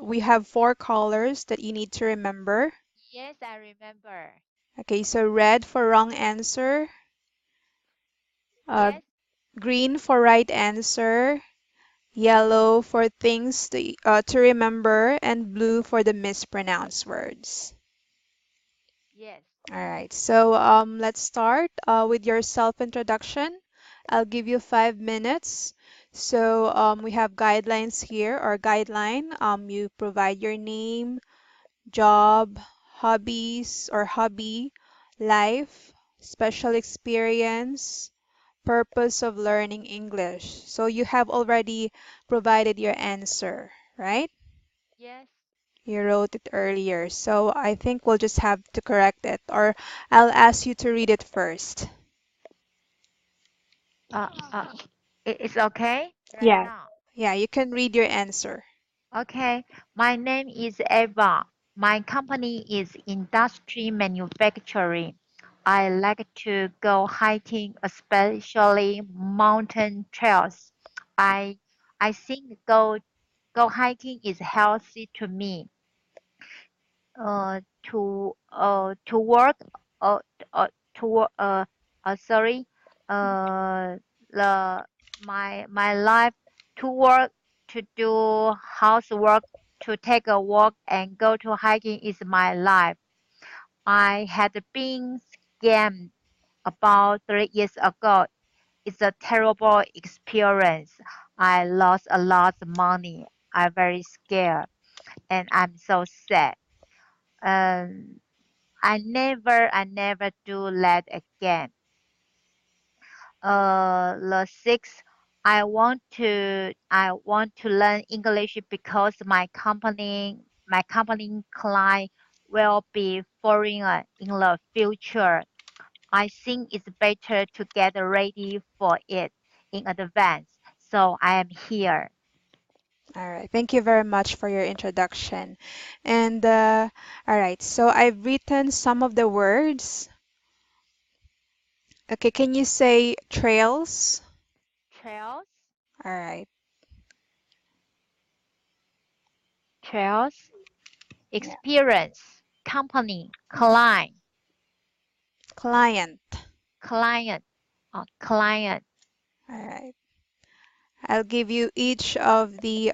we have four colors that you need to remember. Yes, I remember. Okay, so red for wrong answer, uh, Yes, green for right answer, yellow for things to remember, and blue for the mispronounced words. yes. All right, so let's start with your self-introduction. I'll give you 5 minutes. So we have guidelines here or guideline. You provide your name, job, hobbies or hobby, life, special experience, purpose of learning English. So you have already provided your answer, right? Yes. You wrote it earlier, so I think we'll just have to correct it, or I'll ask you to read it first. Uh, uh, it's okay right Yeah. now. Yeah, you can read your answer. Okay, my name is Eva. My company is industry manufacturing. I like to go hiking, especially mountain trails. I I think go hiking is healthy to me. To work uh, uh to work sorry the my life to work, to do housework, to take a walk and go to hiking is my life. I had been scammed about 3 years ago. It's a terrible experience. I lost a lot of money. I'm very scared and I'm so sad. um I never do that again. The sixth, I want to learn English because my company client will be foreigner in the future. I think it's better to get ready for it in advance. So I am here. All right, thank you very much for your introduction. And all right, so I've written some of the words. Okay, can you say trails? Trails, All right, trails, yeah. experience, company, client, Client. client, client. All right, I'll give you each of the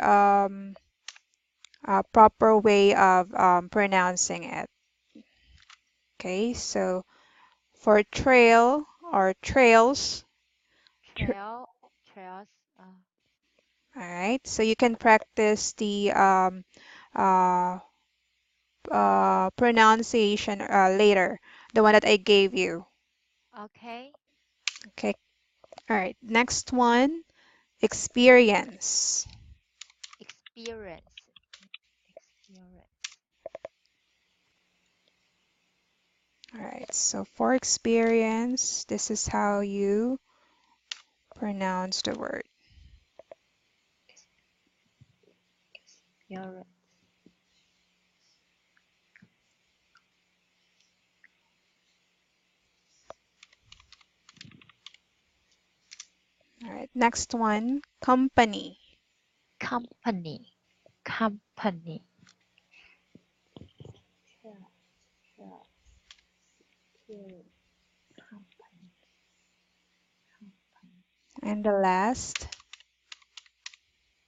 proper way of pronouncing it. Okay, so for trail or trails, tr Trail, trails. all right, so you can practice the uh, pronunciation later, the one that I gave you. Okay. Okay, all right, next one, experience. Experience, experience. All right, so for experience, this is how you pronounce the word. Experience. All right, next one, company. Company, company. Trail, trail, trail, company, company. And the last,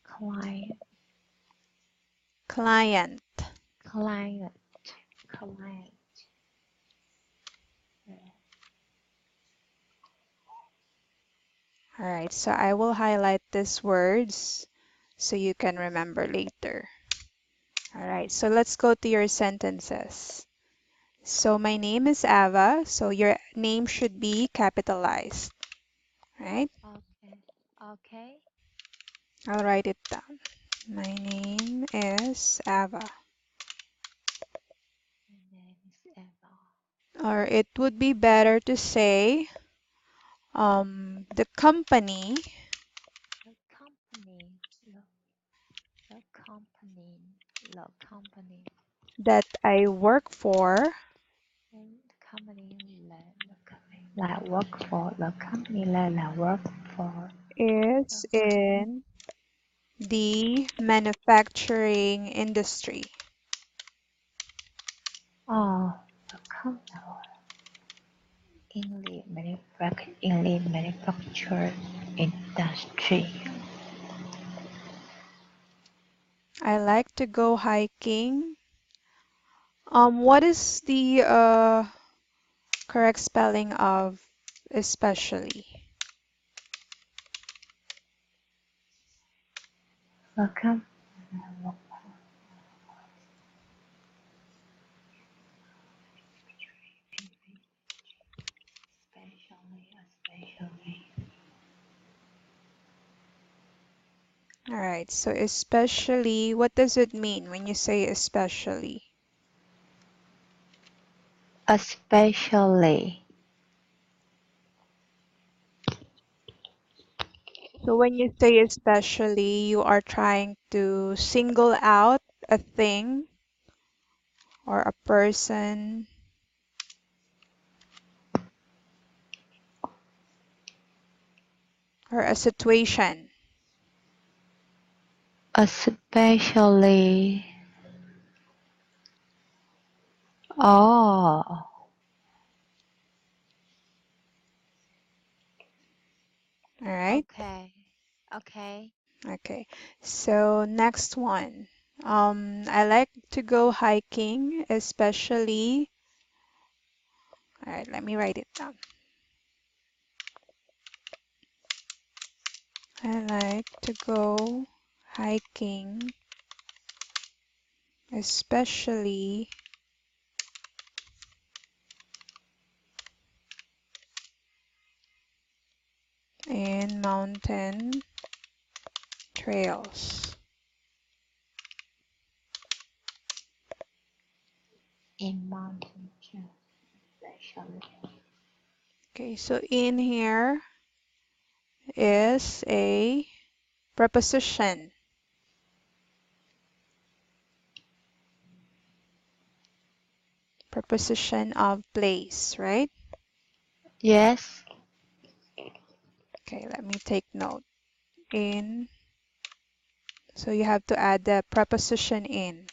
Client, client. client, client. All right, so I will highlight these words so you can remember later. All right, so let's go to your sentences. So my name is Ava, so your name should be capitalized, right? Okay, okay. I'll write it down. My name is Ava. My name is Eva. Or it would be better to say the company The company, the, the company, the company, that I work for and the company, the company that I work for, the company that I work for. is in the manufacturing industry. Oh, welcome in the manufacture industry. I like to go hiking. What is the correct spelling of especially? Welcome. Especially. All right, so especially, what does it mean when you say especially? Especially. So when you say especially, you are trying to single out a thing or a person or a situation. Especially. Oh, All right. okay. Okay. Okay. So next one. I like to go hiking, especially. All right, let me write it down. I like to go hiking, especially in mountain trails. In mountain especially. Okay, so in here is a preposition, preposition of place, right? Yes. Okay, let me take note. In, so you have to add the preposition in.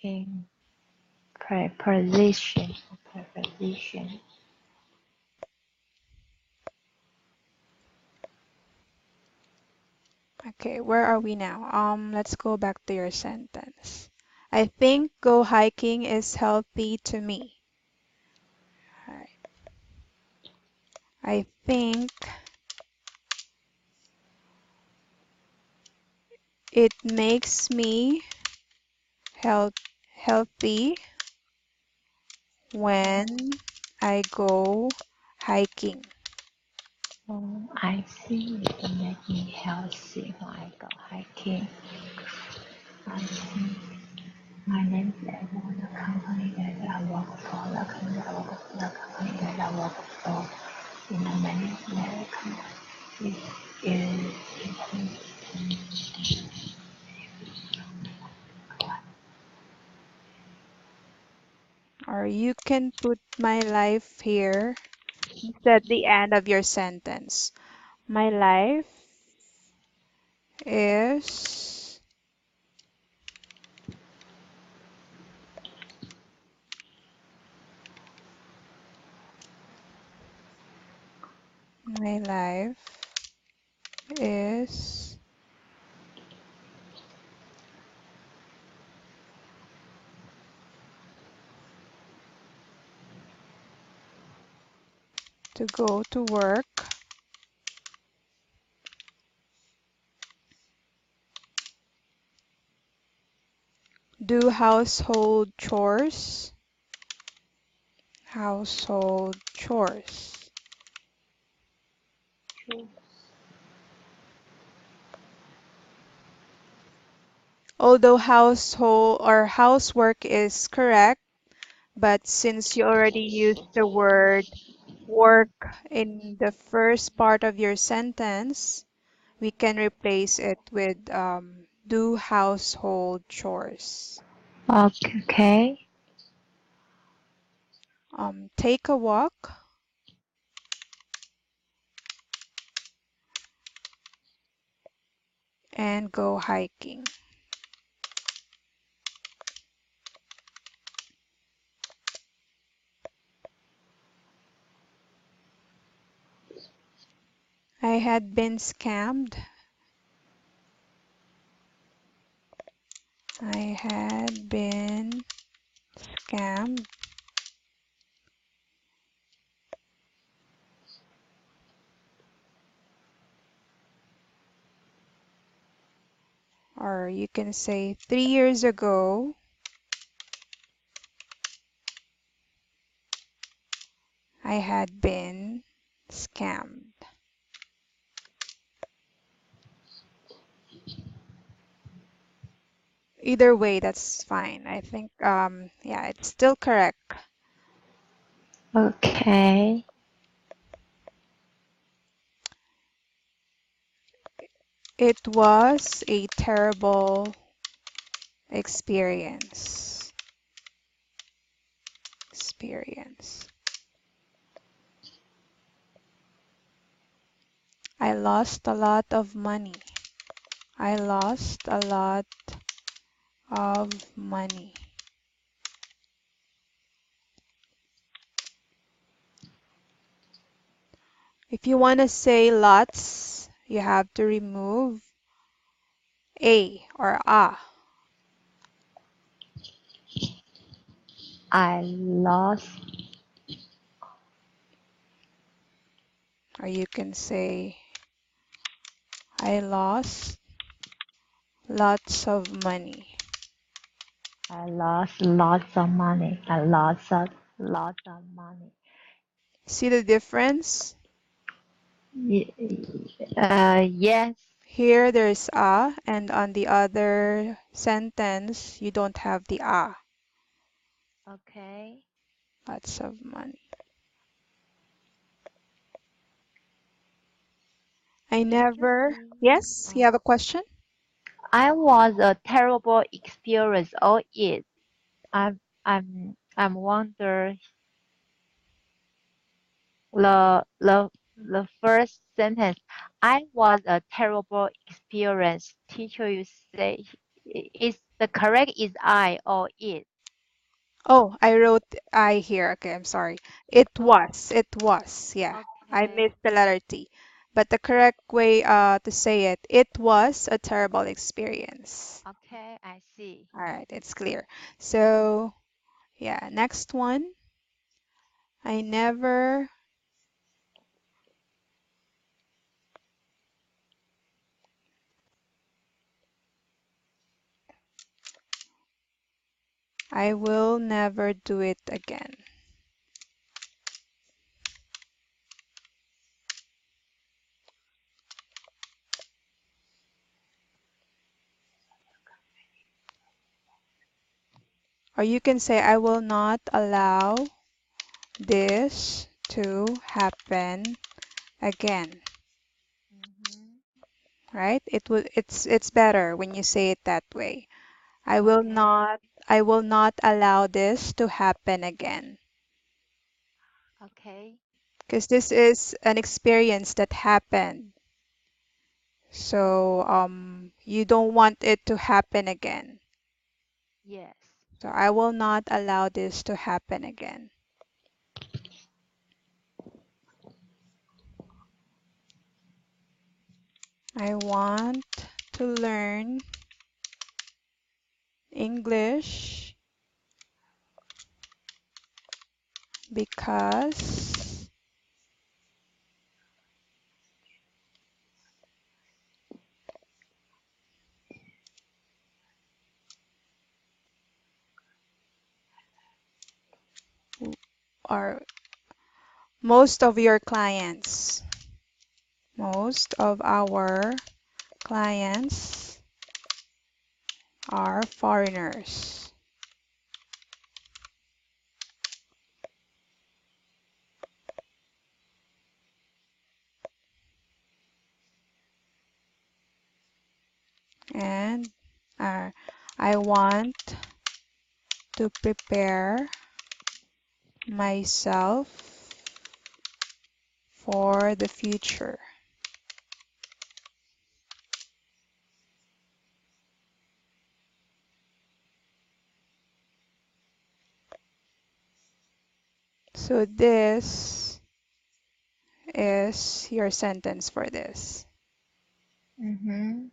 In preposition. Preposition. Okay, where are we now? Let's go back to your sentence. I think go hiking is healthy to me. All right. I think it makes me health healthy when I go hiking. Oh, I see. It make me healthy when I go hiking. I see. My name is Edmond, the company that I work for, the company that I work for in the management company is Or you can put my life here instead the end of your sentence. My life is my life is to go to work, do household chores, household chores. true. Although household or housework is correct, but since you already used the word work in the first part of your sentence, we can replace it with do household chores. Okay. Take a walk, and go hiking. I had been scammed. I had been scammed. Or you can say 3 years ago, I had been scammed. Either way, that's fine. I think, yeah, it's still correct. Okay. It was a terrible experience. Experience. I lost a lot of money. I lost a lot of money. If you want to say lots, you have to remove a or a. I lost. Or you can say I lost lots of money. I lost lots of money. I lots of money. See the difference? Yes. Here there's a, and on the other sentence, you don't have the a. Okay. Lots of money. I Excuse never. me. Yes, you have a question? I was a terrible experience. Oh, it. I'm wonder the first sentence. I was a terrible experience. Teacher, you say is the correct is I or it? Oh, I wrote I here. Okay, I'm sorry. It Oh, was. It was. Yeah, I okay. missed the letter T. But the correct way to say it was a terrible experience. Okay, I see. All right, it's clear. So, yeah, next one. I never, I will never do it again. Or you can say, I will not allow this to happen again. Mm-hmm. Right? It's better when you say it that way. I will Okay. not I will not allow this to happen again. Okay. Because this is an experience that happened. So you don't want it to happen again. Yes. So I will not allow this to happen again. I want to learn English because or most of your clients, most of our clients are foreigners. And uh, I want to prepare myself for the future. So this is your sentence for this. Mm-hmm.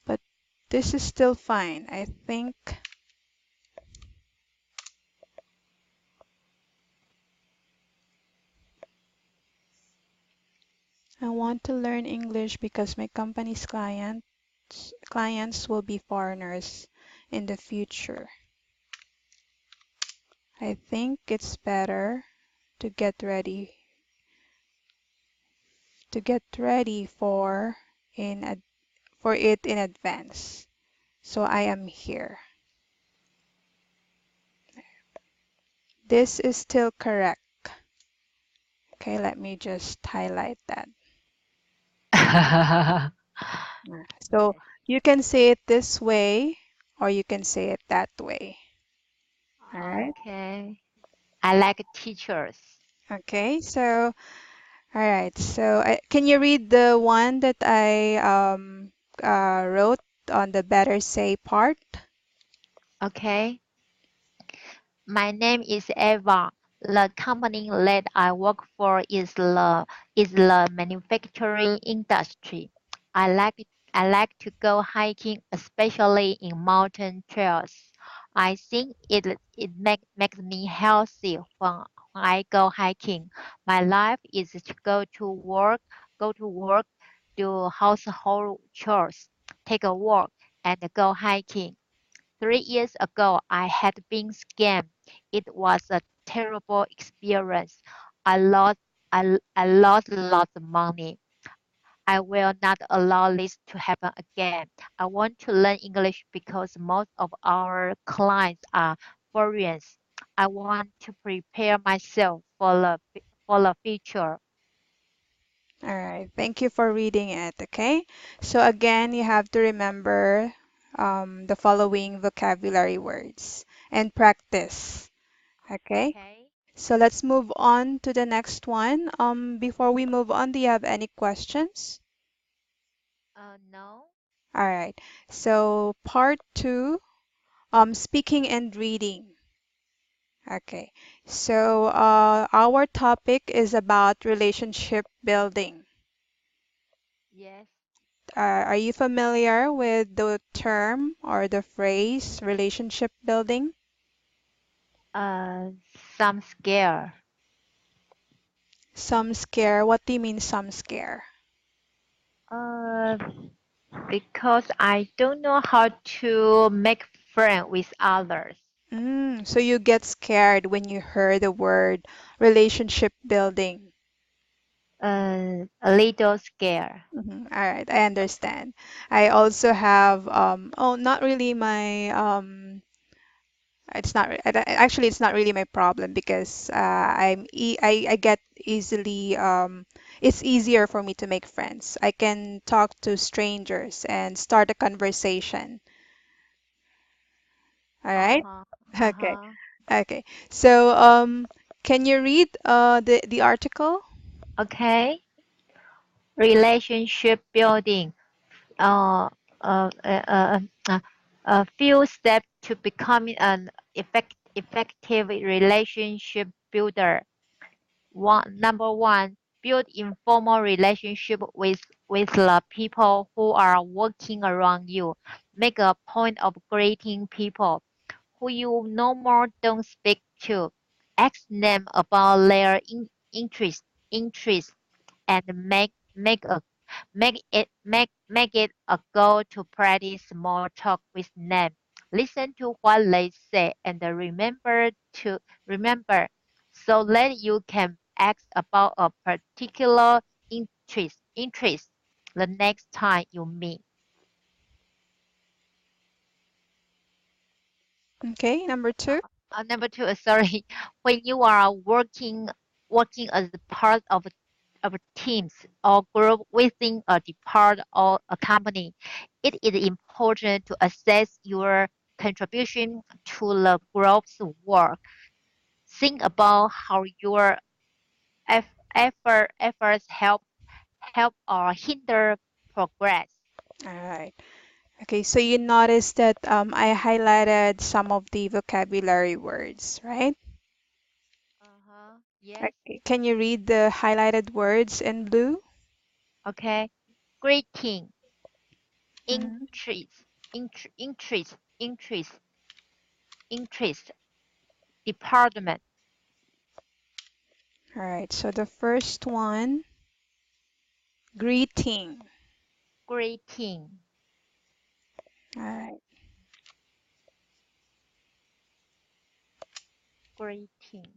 But this is still fine. I think I want to learn English because my company's clients will be foreigners in the future. I think it's better to get ready for for it in advance. So I am here. This is still correct. Okay, let me just highlight that. So Yes. you can say it this way or you can say it that way. All right. Okay. I like teachers. Okay, so all right. So can you read the one that I wrote on the better say part? Okay. My name is Eva. The company that I work for is the manufacturing industry. I like I like to go hiking, especially in mountain trails. I think it makes me healthy when I go hiking. My life is to go to work, do household chores, take a walk, and go hiking. 3 years ago, I had been scammed. It was a terrible experience. I lost lots of money. I will not allow this to happen again. I want to learn English because most of our clients are foreigners. I want to prepare myself for the future. All right. Thank you for reading it. Okay. So again, you have to remember the following vocabulary words and practice. Okay. Okay. So let's move on to the next one. Before we move on, do you have any questions? No. All right. So part two, speaking and reading. Okay. So our topic is about relationship building. Yes. Are you familiar with the term or the phrase relationship building? Uh, some scare. Some scare. What do you mean some scare? Uh, because I don't know how to make friends with others. So you get scared when you hear the word relationship building. A little scared. All right, I understand. I also have not really my it's not actually it's not really my problem because I get easily it's easier for me to make friends. I can talk to strangers and start a conversation. All right? Uh-huh. Okay. Uh-huh. Okay. So can you read the article? Okay. Relationship building. Uh, uh, uh, uh, uh, a few steps to becoming an effective relationship builder. Number one, build informal relationship with the people who are working around you. Make a point of greeting people who you normal don't speak to. Ask them about their interest, and make it a goal to practice small talk with them. Listen to what they say and remember so that you can ask about a particular interest the next time you meet. Okay, number two. Number two, sorry, when you are working as a part of teams or group within a department or a company, it is important to assess your contribution to the group's work. Think about how your efforts help or hinder progress. All right. Okay, so you noticed that I highlighted some of the vocabulary words, right? Uh-huh. Yes. Okay, can you read the highlighted words in blue? Okay. Greeting, Mhm. interest, interest, department, All right, so the first one, greeting. greeting, All right, greeting,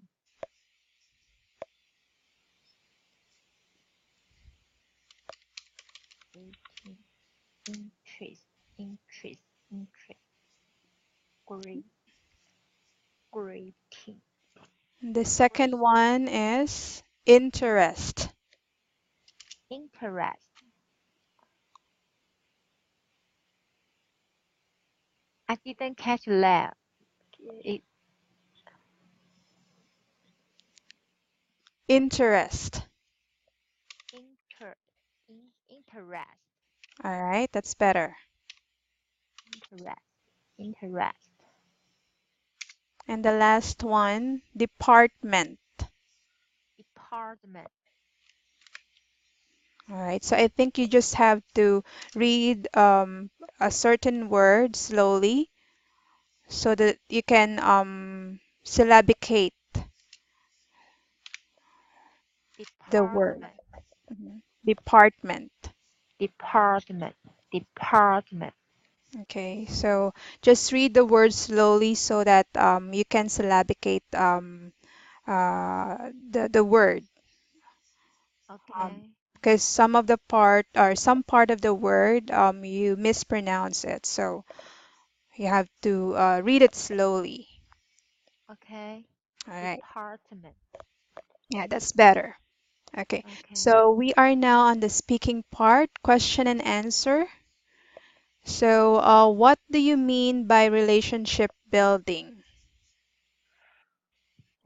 greeting, interest, interest, interest, great, greeting, the second great, one is interest. interest. I didn't catch that. It, Interest. inter, interest, All right, that's better. interest, interest, And the last one, department. department. All right, so I think you just have to read a certain word slowly so that you can syllabicate the word. Department, Mhm. Department. department, department. Okay, so just read the word slowly so that you can syllabicate the word. Okay, Because some of the part or some part of the word you mispronounce it, so you have to read it slowly. okay. All right, Department. yeah, that's better. Okay, Okay. so we are now on the speaking part, question and answer. So, what do you mean by relationship building?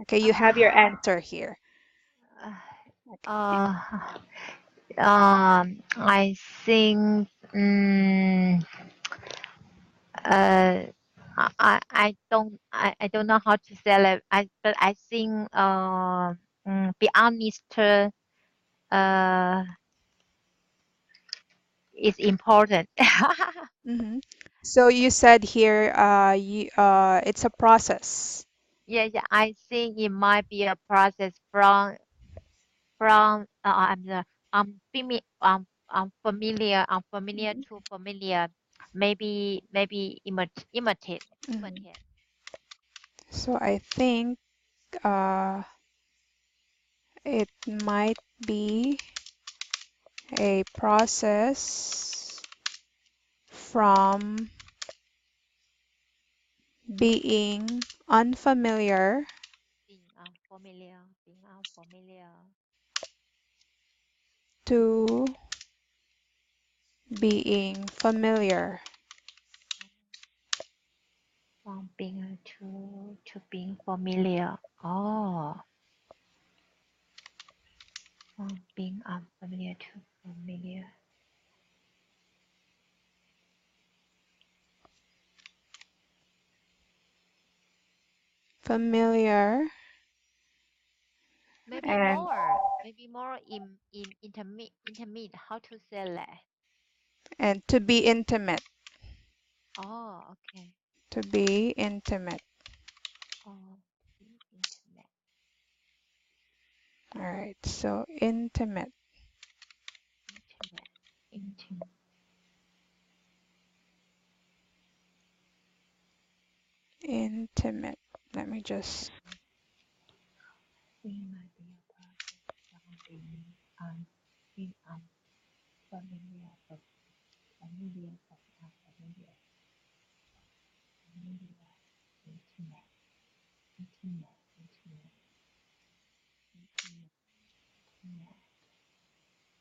Okay, you have your Uh, answer here. Okay. uh, I think, uh, I don't know how to say it. But I think, be honest, is important. Mm-hmm. So you said here, it's a process. Yeah, yeah. I think it might be a process from I'm familiar Mhm. to familiar, maybe Mhm. imitate. So I think it might be a process from being unfamiliar Being unfamiliar, to being familiar. from being to being familiar. Oh, from being unfamiliar to familiar. Familiar and Maybe more in intermediate. How to say that? to be intimate. Oh, okay. To be intimate. Oh, be intimate, All right. So intimate. intimate, intimate. Intimate. Let me just. We might be a process from being unfamiliar, but familiar, but unfamiliar, familiar, intimate, intimate, intimate, intimate, intimate.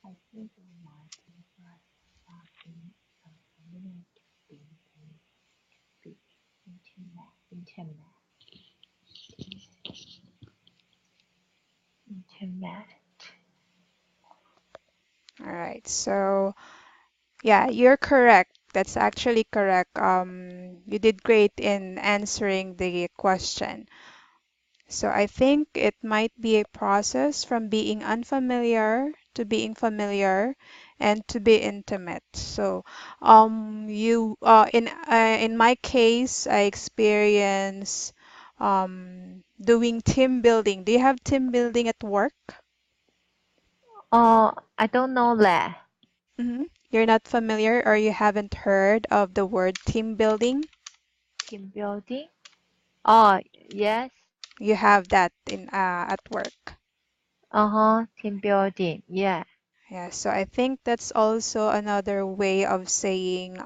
I think we might be a process from being unfamiliar to being big, intimate, intimate, intimate. All right. So Yeah, you're correct. That's actually correct. You did great in answering the question. So I think it might be a process from being unfamiliar to being familiar and to be intimate. So you in my case, I experience doing team building. Do you have team building at work? I don't know that. Hmm. You're not familiar or you haven't heard of the word team building? Team building. Oh, yes. You have that in at work. Uh-huh. Team building. Yeah. Yeah, so I think that's also another way of saying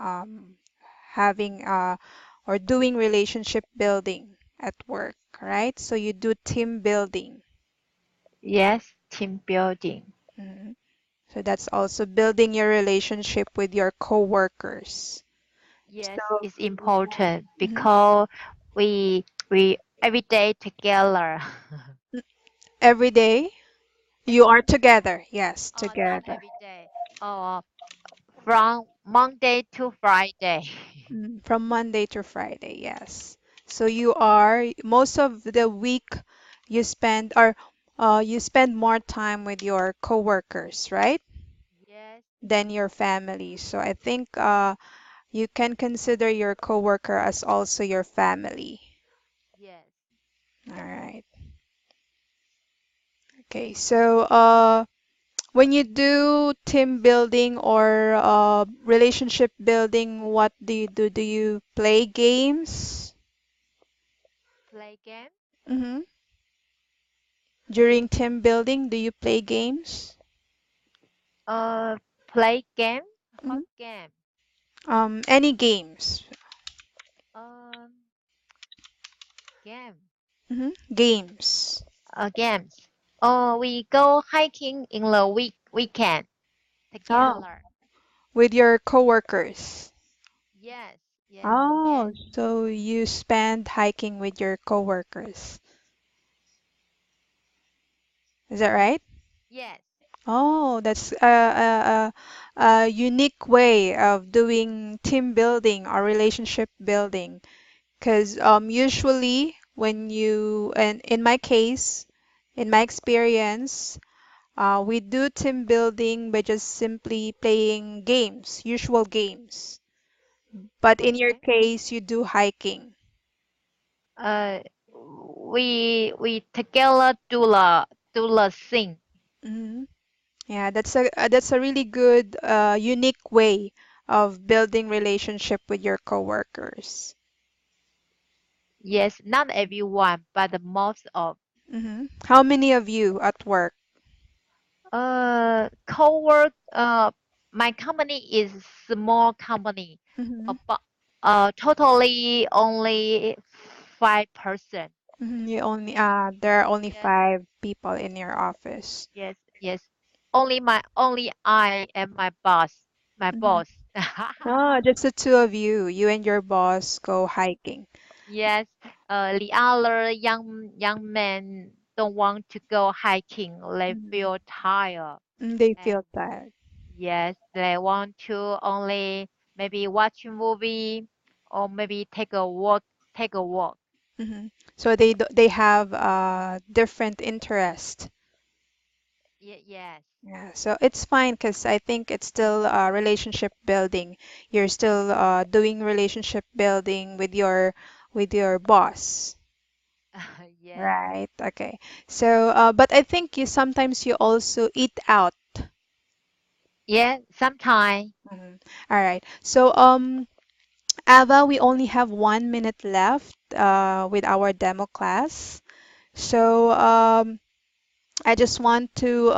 having or doing relationship building at work, right? So you do team building. Yes. Team building. Mhm. So that's also building your relationship with your coworkers. Yes, So it's important mhm. because we every day together. Every day Every, you are together. Yes, not together. every day. From Monday to Friday. From Monday to Friday, yes. So you are most of the week you spend or you spend more time with your coworkers, right? Yes, Than your family. So I think you can consider your coworker as also your family. yes. All right. Okay. So when you do team building or relationship building, what do you do? Do you play games? Play game. Mm-hmm. During team building, do you play games? Uh, Play game. What Mhm. game? Any games? Um, Game. Games. Games. Oh, we go hiking in the weekend Oh, together. with your coworkers. Yes, yes, Oh, and so you spend hiking with your coworkers. Is that right? yes. Oh, that's a unique way of doing team building or relationship building. Because usually when you, and in my case, in my experience, we do team building by just simply playing games, usual games. But in your Okay. case, you do hiking. Uh, we together do the thing. Hmm. Yeah, that's a really good, unique way of building relationship with your coworkers. Yes, not everyone, but the most of. How many of you at work? Co-work. My company is small company. Hmm. About totally only 5%. You only there are only Yes, 5 people in your office. yes, yes. Only I and my boss. My Mhm. boss. Oh, just the two of you. You and your boss go hiking. Yes, the other young men don't want to go hiking. They Mhm. feel tired, They and feel tired. yes, they want to only maybe watch a movie or maybe take a walk. Take a walk. Hmm. So they have different interest. Yes. Yeah, so it's fine because I think it's still relationship building. You're still doing relationship building with your boss, Yes. right? Okay. So, but I think you sometimes you also eat out. Yeah. Sometimes. Mhm. All right. So, Ava, we only have 1 minute left with our demo class. So, I just want to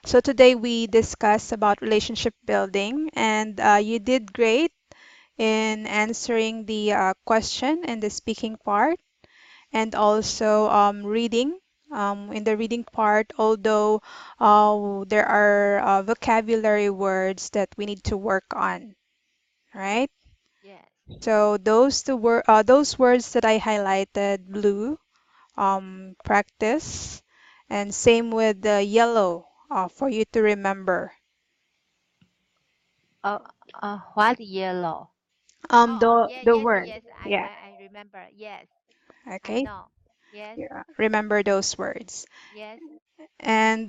so today we discussed about relationship building, and you did great in answering the question and the speaking part, and also reading. In the reading part, although there are vocabulary words that we need to work on, right? Yes. So those words that I highlighted blue, practice, and same with the yellow for you to remember. Uh, what yellow? Oh, yeah, The yes, word. yes. Yeah. I remember. Yes, I Okay. know. Yes, Yeah. Remember those words. yes. And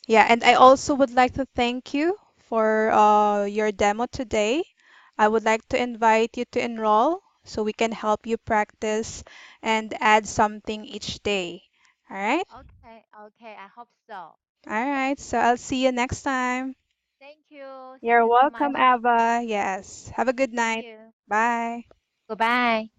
yeah, and I also would like to thank you for your demo today. I would like to invite you to enroll so we can help you practice and add something each day. All right? Okay, okay. I hope so. All right. So I'll see you next time. Thank you. Thank You're you so much. welcome, Ava. Yes. Have a good Thank night. you. Bye. Goodbye.